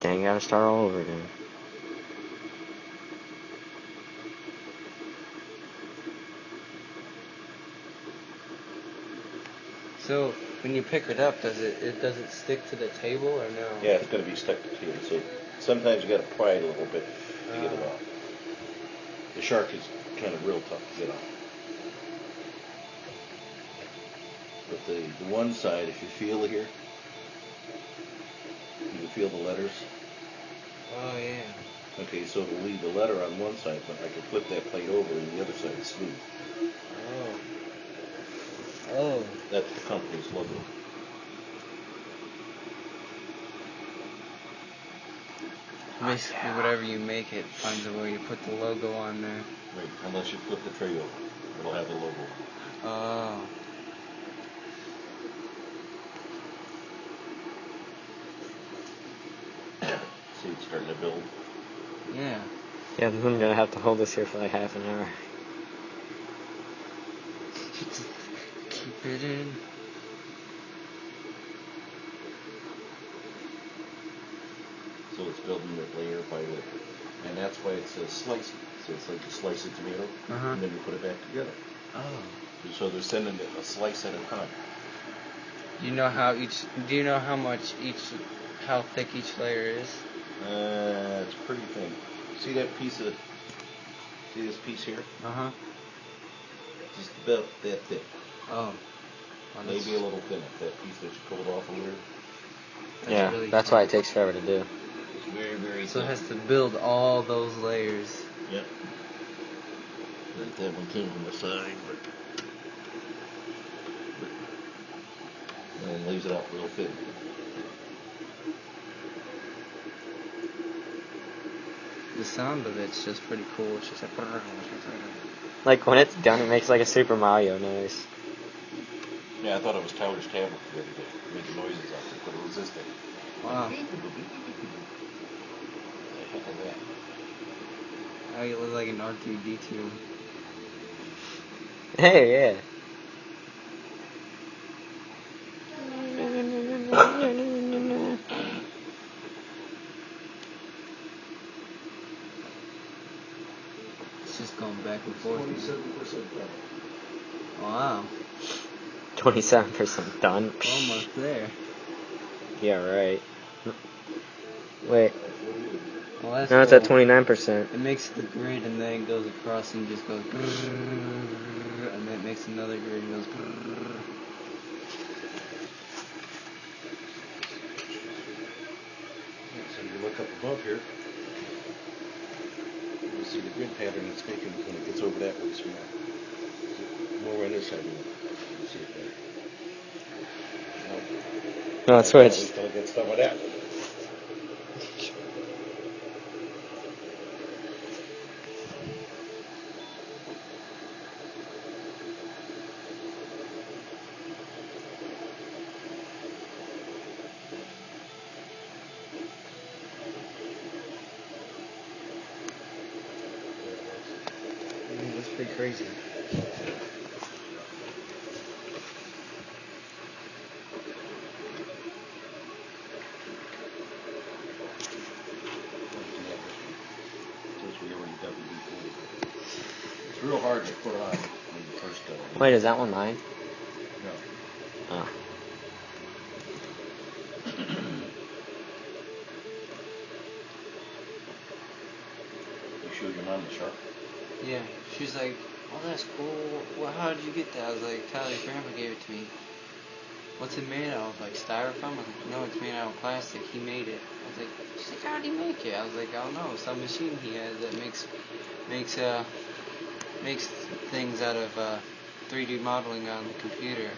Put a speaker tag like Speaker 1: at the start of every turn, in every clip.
Speaker 1: Dang, gotta start all over again.
Speaker 2: So when you pick it up, does it stick to the table or no?
Speaker 3: Yeah, it's going to be stuck to the table. So sometimes you got to pry it a little bit to get it off. The shark is kind of real tough to get off. But the one side, if you feel it here, you can feel the letters.
Speaker 2: Oh yeah.
Speaker 3: Okay, so it'll leave the letter on one side, but I can flip that plate over and the other side is smooth.
Speaker 2: Oh.
Speaker 3: That's the company's logo.
Speaker 2: Basically, whatever you make, it finds a way to put the logo on there.
Speaker 3: Right, unless you flip the tray over, it'll have the logo.
Speaker 2: Oh.
Speaker 3: See, it's starting to build.
Speaker 2: Yeah.
Speaker 1: Yeah, I'm gonna have to hold this here for like half an hour.
Speaker 2: Keep it in.
Speaker 3: So it's building it layer by layer. And that's why it says slicing. So it's like you slice a tomato, and then you put it back together.
Speaker 2: Oh.
Speaker 3: So they're sending it a slice at a time.
Speaker 2: Do you know how how thick each layer is?
Speaker 3: It's pretty thin. See this piece here? Just about that thick.
Speaker 2: Oh. Well,
Speaker 3: Maybe a little thinner. That piece that you pulled off earlier.
Speaker 1: Yeah,
Speaker 2: really
Speaker 1: that's why it takes forever to do.
Speaker 3: It's very, very
Speaker 2: So
Speaker 3: thin.
Speaker 2: it has to build all those layers.
Speaker 3: Yep. Like that one came from the side, and then lays it out real thin.
Speaker 2: The sound of it's just pretty cool. It's just like.
Speaker 1: Like when it's done, it makes like a Super Mario noise.
Speaker 3: Yeah, I thought it was Tyler's tablet the other day, making noises out there, but it was this thing.
Speaker 2: Wow.
Speaker 3: The heck is that?
Speaker 2: Oh, you look like an R2-D2.
Speaker 1: Hey, yeah.
Speaker 2: It's just going back and forth.
Speaker 3: 27% done.
Speaker 2: Wow.
Speaker 1: 27% done.
Speaker 2: Almost there.
Speaker 1: Yeah, right. Wait.
Speaker 2: Well, that's
Speaker 1: Now it's at 29%.
Speaker 2: It makes the grid and then it goes across and just goes and then it makes another grid and goes
Speaker 3: So you look up above here, you see the grid pattern it's making when it gets over that way small. More on this side, you see it there.
Speaker 1: No, it switched.
Speaker 3: Wait till it gets done with that.
Speaker 2: That's pretty crazy.
Speaker 3: Since we already got the B40. It's real hard to put on when you first go.
Speaker 1: Wait, is that one mine?
Speaker 3: No.
Speaker 1: Oh.
Speaker 3: You showed your mom the shark?
Speaker 2: Yeah. She's like, oh, that's cool. Well, how did you get that? I was like, Tyler's grandpa gave it to me. What's it made out of? Like styrofoam? I was like, no, it's made out of plastic. He made it. I was like, she's like, how did he make it? I was like, I don't know. Some machine he has that makes things out of 3D modeling on the computer.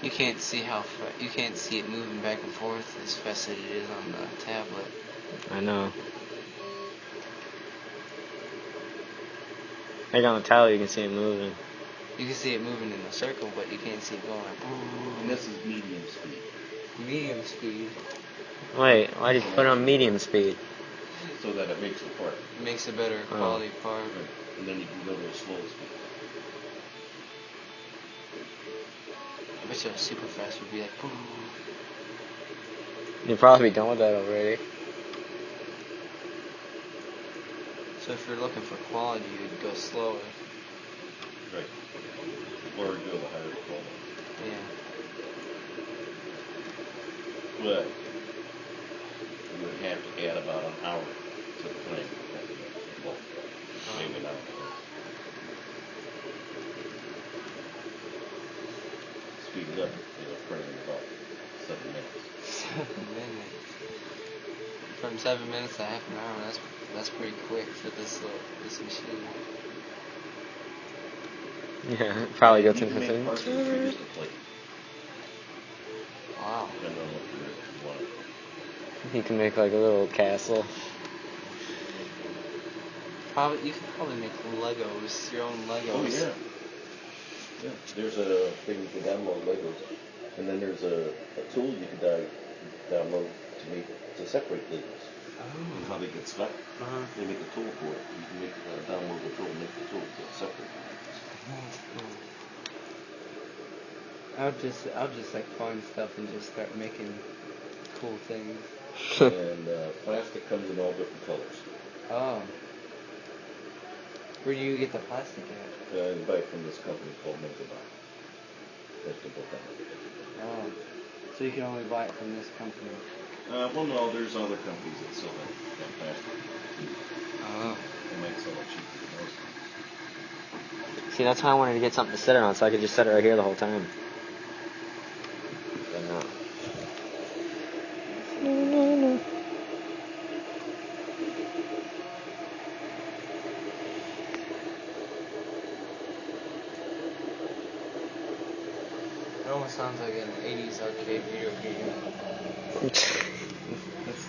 Speaker 2: You can't see you can't see it moving back and forth as fast as it is on the tablet.
Speaker 1: I know. Like on the tower, you can see it moving.
Speaker 2: You can see it moving in a circle, but you can't see it going like.
Speaker 3: And this is medium speed.
Speaker 2: Medium speed.
Speaker 1: Wait, why did you put it on medium speed?
Speaker 3: So that it makes the part.
Speaker 2: It makes a better quality part.
Speaker 3: Right. And then you can go to a slow speed.
Speaker 2: I bet starts out super fast, would be like, boom.
Speaker 1: You'd probably be done with that already.
Speaker 2: So if you're looking for quality, you'd go slower.
Speaker 3: Right. The lower you go, the higher the quality.
Speaker 2: Yeah.
Speaker 3: But you would have to add about an hour to the frame. Well, maybe an hour and a half. Speed it up, you know, frame in about 7 minutes.
Speaker 2: 7 minutes. From 7 minutes to half an hour, that's pretty quick for this machine.
Speaker 1: Yeah, probably go
Speaker 3: You
Speaker 1: through
Speaker 3: can
Speaker 1: the
Speaker 3: make
Speaker 1: thing.
Speaker 3: parts in 3 days to plate.
Speaker 2: Wow.
Speaker 3: Depending on what you want.
Speaker 1: You can make like a little castle.
Speaker 2: You could probably make Legos, your own Legos.
Speaker 3: Oh yeah. Yeah. There's a thing you can download Legos, and then there's a tool you can download to separate Legos.
Speaker 2: Oh.
Speaker 3: And how they get stuck.
Speaker 2: Uh-huh.
Speaker 3: They make a tool for it. You can make download the tool, make the tool to separate Legos.
Speaker 2: That's cool. I'll just like find stuff and just start making cool things.
Speaker 3: And plastic comes in all different colors.
Speaker 2: Oh. Where do you get the plastic at?
Speaker 3: You buy it from this company called Megabox. Vegetable company.
Speaker 2: Oh. So you can only buy it from this company.
Speaker 3: Well, no, there's other companies that sell that plastic.
Speaker 2: Oh.
Speaker 3: They might sell it cheaper than those.
Speaker 1: See, that's why I wanted to get something to sit it on, so I could just sit it right here the whole time. But no.
Speaker 2: It almost sounds like an 80s arcade video game.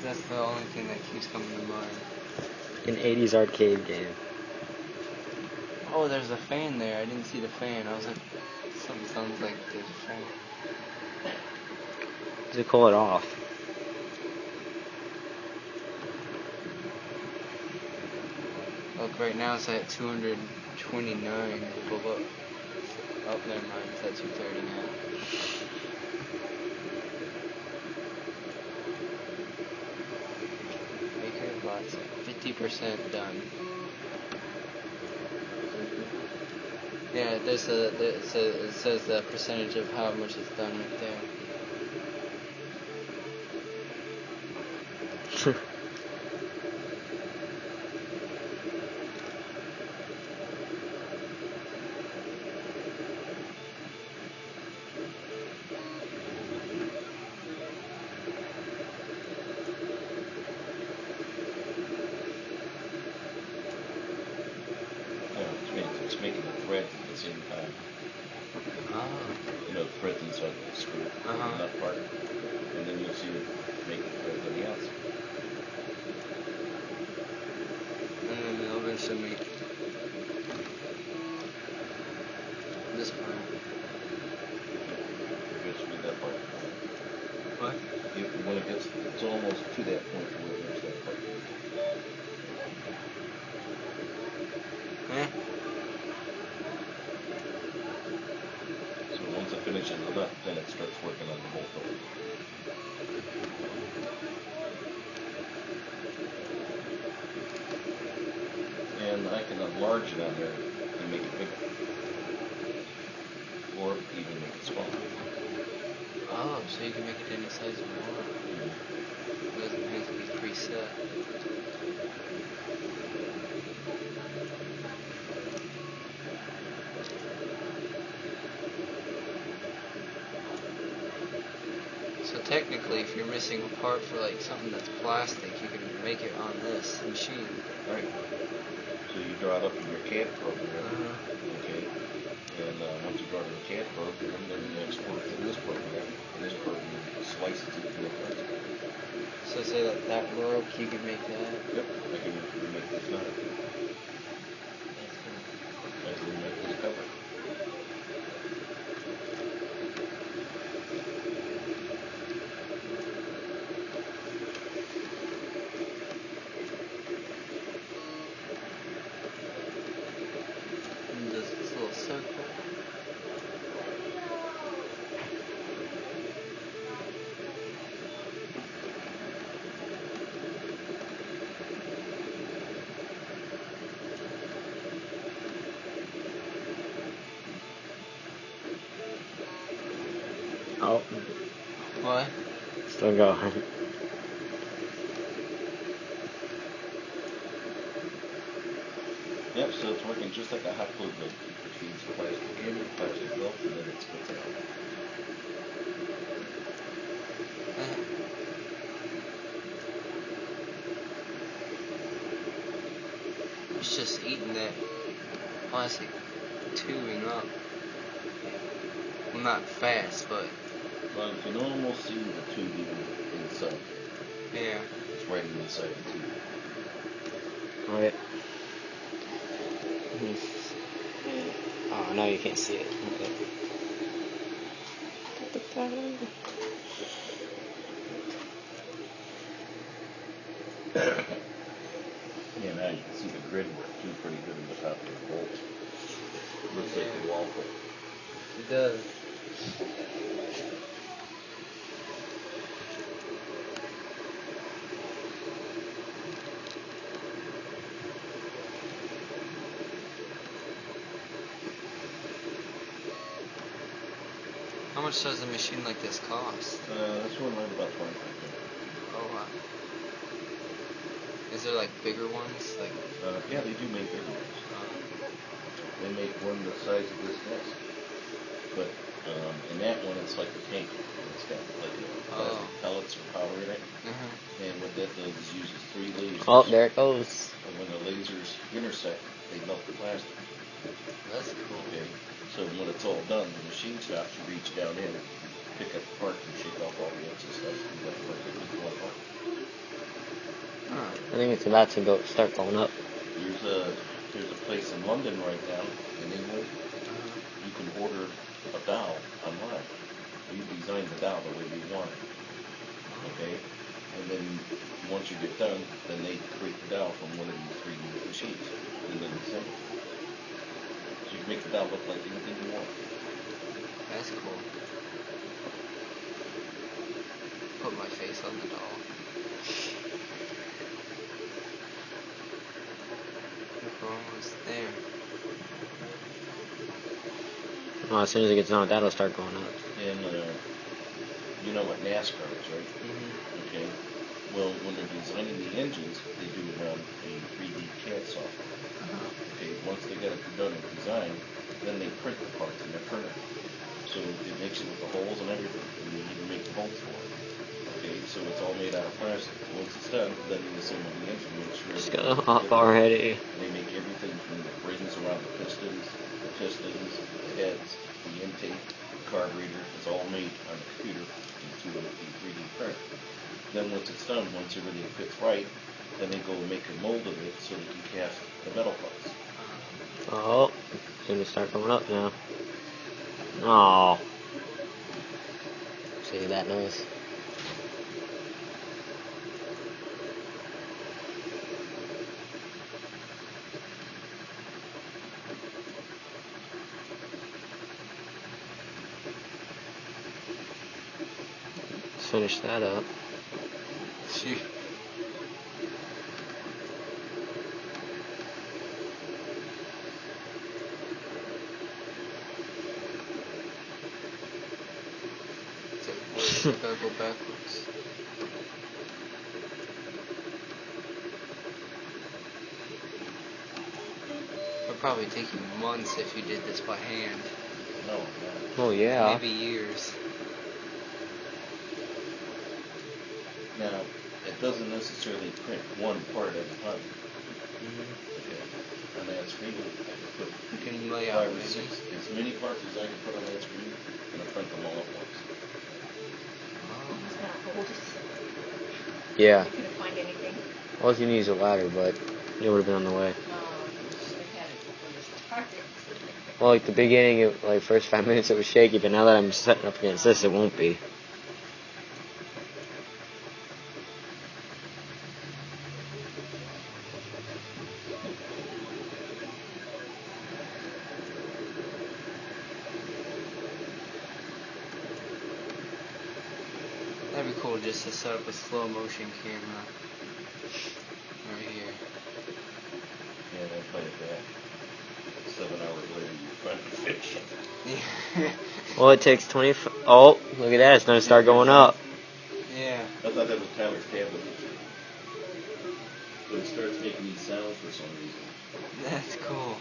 Speaker 2: That's the only thing that keeps coming to mind.
Speaker 1: An 80s arcade game.
Speaker 2: Oh, there's a fan there. I didn't see the fan. I was like, something sounds like there's a fan.
Speaker 1: Just cool it off.
Speaker 2: Look, right now it's at 229 below. Oh, never mind. It's at 230 now. MakerBot's 50% done. Yeah, it says the percentage of how much is done right there.
Speaker 3: It's making the thread at the same time.
Speaker 2: Oh.
Speaker 3: You know, the threads inside the screw, the nut part, and then you'll see it making threads on the outside.
Speaker 2: And then it'll eventually make this part.
Speaker 3: Eventually that part.
Speaker 2: What?
Speaker 3: When it gets, it's almost to that point where it makes that part.
Speaker 2: Eh?
Speaker 3: So once it finishes the nut, then it starts working on the bolt over. And I can enlarge it on there and make it bigger. Or even make it smaller.
Speaker 2: Oh, so you can make it any size you want. It doesn't have to be preset. So technically, if you're missing a part for like something that's plastic, you can make it on this machine.
Speaker 3: Right. So you draw it up in your CAD program, okay? And once you draw it in the CAD program, then you export it to this program, and this program slices it into the parts.
Speaker 2: So say that broke, you could make that.
Speaker 3: Yep, I can remake this nut. I can remake this cover.
Speaker 2: And this little circle.
Speaker 1: Oh,
Speaker 2: What?
Speaker 1: still going.
Speaker 3: Yep, so it's working just like a hot glue gun. It feeds the plastic in, the plastic melts, and then it spits it out.
Speaker 2: It's just eating that plastic tubing up. Well, not fast, but
Speaker 3: Well, you can almost see the tubing inside there.
Speaker 2: yeah.
Speaker 3: It's right inside the tube.
Speaker 1: Right. Oh, no, you can't see it. Okay.
Speaker 3: Yeah, now you can see the grid work too pretty good in the top of the bolt. Looks like a waffle.
Speaker 2: It does. How much does a machine like this cost?
Speaker 3: This one right about 25.
Speaker 2: Oh wow. Is there like bigger ones? Like
Speaker 3: Yeah, they do make bigger ones. They make one the size of this desk. But in that one, it's like a tank. It's got like a plastic pellets or powder in it. And what that does is uses 3 lasers.
Speaker 1: Oh, there it goes.
Speaker 3: And when the lasers intersect, they melt the plastic.
Speaker 2: That's cool.
Speaker 3: Okay. So when it's all done, the machine shop should reach down in, pick up the parts, and shake off all the excess stuff. So you got the perfectly fall apart.
Speaker 1: I think it's about to start going up.
Speaker 3: There's a place in London right now, in England. You can order a dowel online. You design the dowel the way you want it. Okay? And then once you get done, then they create the dowel from one of these 3D machines. And then assemble it. So you can make the dowel look like anything you want.
Speaker 2: That's cool. Put my face on the doll. We're almost there.
Speaker 1: Oh, as soon as it gets done, that'll start going up.
Speaker 3: And you know what NASCAR is, right? Okay. Well, when they're designing the engines, they do it on a 3D CAD software. Okay. Once they get it done and designed, then they print the parts in the printer. So it makes it with the holes and everything, and they even make bolts for it. Okay, so it's all made out of plastic. Once it's done, then they assemble the engine, make sure
Speaker 1: Just
Speaker 3: it's
Speaker 1: go up already.
Speaker 3: They make everything from the rings around the pistons, the heads, the intake, the carburetor. It's all made on the computer into a 3D printer. Then once it's done, once everything fits right, then they go and make a mold of it so they can cast the metal parts.
Speaker 1: Oh, it's gonna start going up now. Oh. See that noise? Let's finish that up.
Speaker 2: Shoot. I gotta go backwards. It'll probably take you months if you did this by hand.
Speaker 3: No, no.
Speaker 1: Oh yeah.
Speaker 2: Maybe years.
Speaker 3: Now, it doesn't necessarily print one part at a time. Okay. On that screen, I can put
Speaker 2: You can lay out
Speaker 3: 5 or
Speaker 2: many.
Speaker 3: 6, as many parts as I can put on that screen, and I print them all at once.
Speaker 4: It's gonna hold it.
Speaker 1: Yeah.
Speaker 4: You couldn't find anything.
Speaker 1: All you need is a ladder, but it would have been on the way.
Speaker 4: You should have had it before you started.
Speaker 1: Well, like the beginning, like first 5 minutes, it was shaky, but now that I'm setting up against this, it won't be.
Speaker 2: That'd be cool just to set up a slow motion camera right here.
Speaker 3: Yeah, then play it back. 7 hours later, you finally finish it.
Speaker 2: Yeah.
Speaker 1: Well, it takes 20. Oh, look at that! It's gonna start going up.
Speaker 2: Yeah.
Speaker 3: I thought that was Tyler's tablet. But it starts making these sounds for some reason.
Speaker 2: That's cool.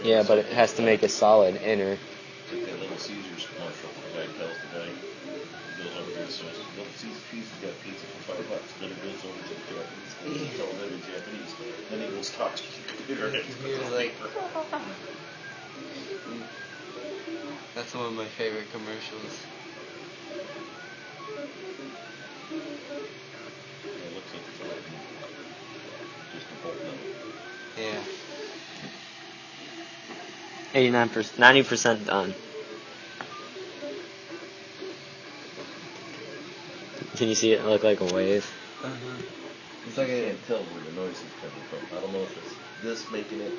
Speaker 1: Yeah, but it has to make a solid inner.
Speaker 3: It's like that Little Caesars commercial. The guy tells the guy, he goes over there and says, Little Caesar's got pizza for $5. Then he goes over to the Japanese guy and tells him in Japanese. Then he goes talks to the computer and it's
Speaker 2: He was like, that's one of my favorite commercials.
Speaker 3: it looks like it's working. Just a bolt metal.
Speaker 2: Yeah.
Speaker 1: 89%, 90% done. Can you see it look like a wave?
Speaker 2: Uh-huh. It's
Speaker 3: You
Speaker 2: like a,
Speaker 3: can't tell where the noise is coming from. I don't know if it's this making it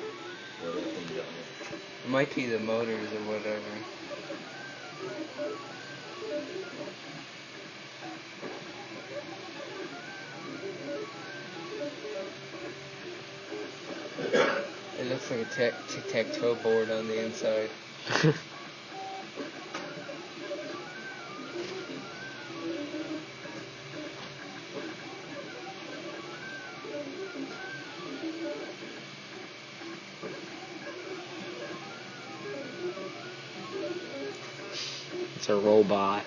Speaker 3: or that thing down there.
Speaker 2: it might be the motors or whatever. It looks like a tic-tac-toe board on the inside.
Speaker 1: It's a robot.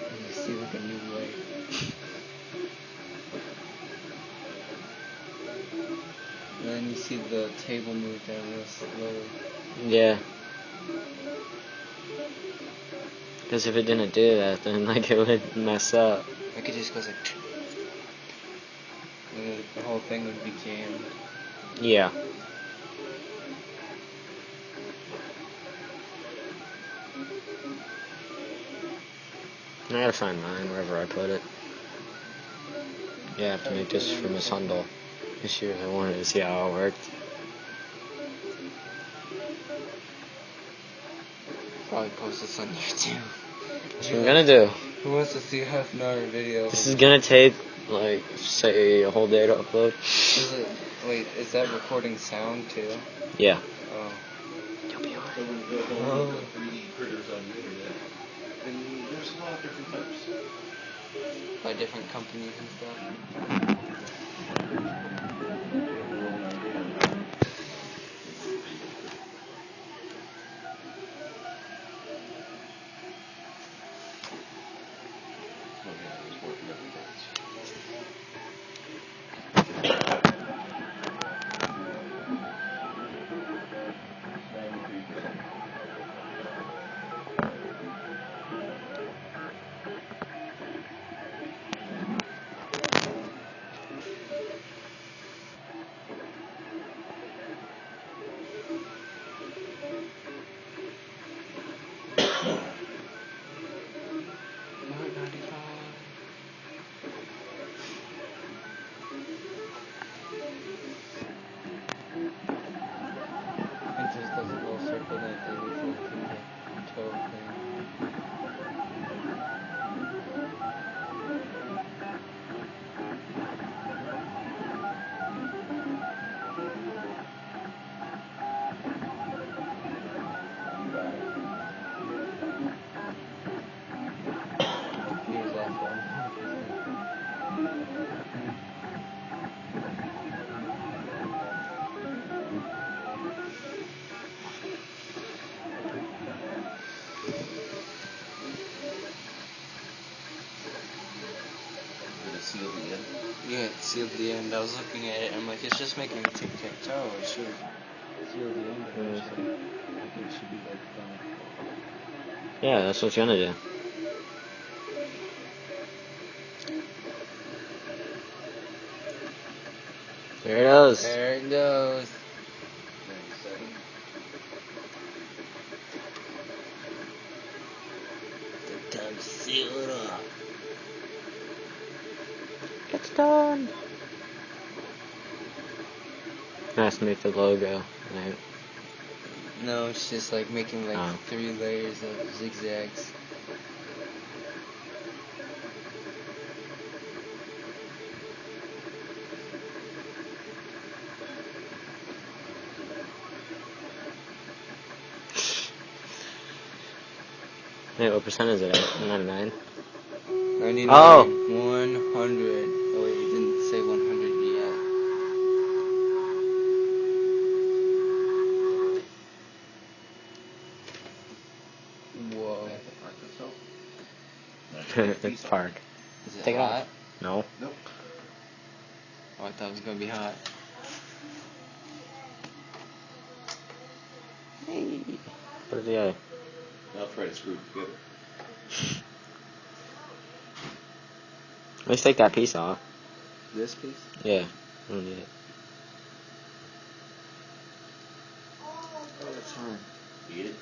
Speaker 2: And you see like a new light. And then you see the table move down real slowly.
Speaker 1: Yeah. Because if it didn't do that, then like it would mess up.
Speaker 2: Like it just goes like, and the whole thing would be jammed.
Speaker 1: Yeah. I gotta find mine wherever I put it. Yeah, I have to make this for Miss Hundle. This year I wanted to see how it worked.
Speaker 2: Probably post this on YouTube.
Speaker 1: That's what I'm gonna do.
Speaker 2: Who wants to see a half an hour video?
Speaker 1: This is gonna take, like, say, a whole day to upload.
Speaker 2: Wait, is that recording sound too?
Speaker 1: Yeah.
Speaker 2: Oh.
Speaker 1: You'll be on
Speaker 3: So when you go home and look at 3D printers on the internet, and there's a lot of different types.
Speaker 2: By different companies and stuff.
Speaker 3: You have no idea how. Oh yeah, it was working everything. 93%.
Speaker 2: It just does a little circle and it does its little tic-tac-toe thing. Computer's off at 100%.
Speaker 3: Did it seal the end?
Speaker 2: Yeah, it sealed the end. I was looking at it, I'm like, it's just making a tic-tac-toe. It should seal the end eventually. Like it should be like done.
Speaker 1: Yeah, that's what it's gonna do. There it goes.
Speaker 2: There it goes.
Speaker 3: 97.
Speaker 2: The time to seal it up.
Speaker 1: It's done. Has to make the logo. Right.
Speaker 2: No, it's just like making like
Speaker 1: Oh.
Speaker 2: 3 layers of zigzags.
Speaker 1: Hey, what percent is it at? 99?
Speaker 2: 99.
Speaker 1: Oh.
Speaker 2: 100. Oh wait, it didn't say 100 yet. Whoa.
Speaker 3: I have to park myself.
Speaker 1: It's park.
Speaker 2: Is it
Speaker 1: Take it
Speaker 2: hot?
Speaker 1: off. No.
Speaker 3: Nope.
Speaker 2: Oh, I thought it was gonna be hot.
Speaker 1: Hey. Put it together.
Speaker 3: I'll try to screw it together.
Speaker 1: Let's take that piece off.
Speaker 2: This piece?
Speaker 1: Yeah. I don't need it.
Speaker 2: Oh, that's fine.
Speaker 3: Eat it.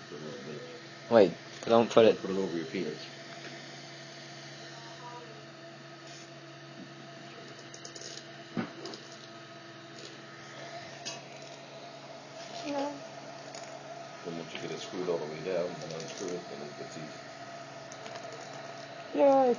Speaker 3: Put a little bit.
Speaker 1: Wait. Don't put it.
Speaker 3: Put it over your penis. Then once you get it screwed all the way down, and unscrew it, then it gets easy.
Speaker 1: Yeah.